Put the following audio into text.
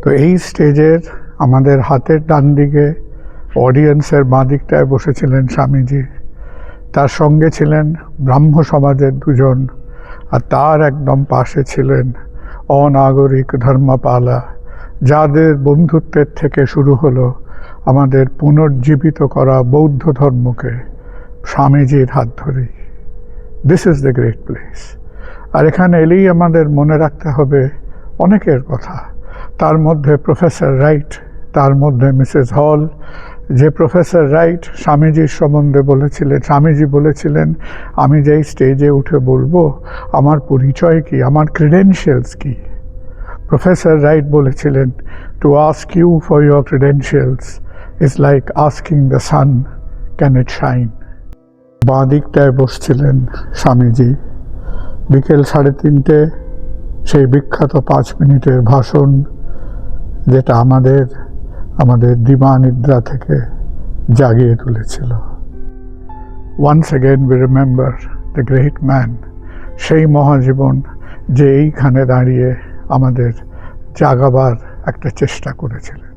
তো এই স্টেজের আমাদের হাতের ডান দিকে অডিয়েন্সের বাঁ দিকটায় বসেছিলেন স্বামীজি। তার সঙ্গে ছিলেন ব্রাহ্ম সমাজের দুজন, আর তার একদম পাশে ছিলেন অনাগরিক ধর্মপালা, যাদের বন্ধুত্বের থেকে শুরু হলো আমাদের পুনর্জীবিত করা বৌদ্ধ ধর্মকে স্বামীজির হাত ধরেই। This is the great place. আর এখানে এলেই আমাদের মনে রাখতে হবে অনেকের কথা, তার মধ্যে প্রফেসর রাইট, তার মধ্যে মিসেস হল। যে প্রফেসর রাইট স্বামীজির সম্বন্ধে বলেছিলেন, স্বামীজি বলেছিলেন আমি যেই স্টেজে উঠে বলবো আমার পরিচয় কি, আমার ক্রিডেনশিয়ালস কি। প্রফেসর রাইট বলেছিলেন to ask you for your credentials is like asking the sun can it shine. বাঁ দিকটায় বসছিলেন স্বামীজি। বিকেল 3:30 সেই বিখ্যাত 5 মিনিটের ভাষণ, যেটা আমাদের দিবানিদ্রা থেকে জাগিয়ে তুলেছিল। Once again we remember the great man, সেই মহাজীবন যে এইখানে দাঁড়িয়ে আমাদের জাগাবার একটা চেষ্টা করেছিলেন।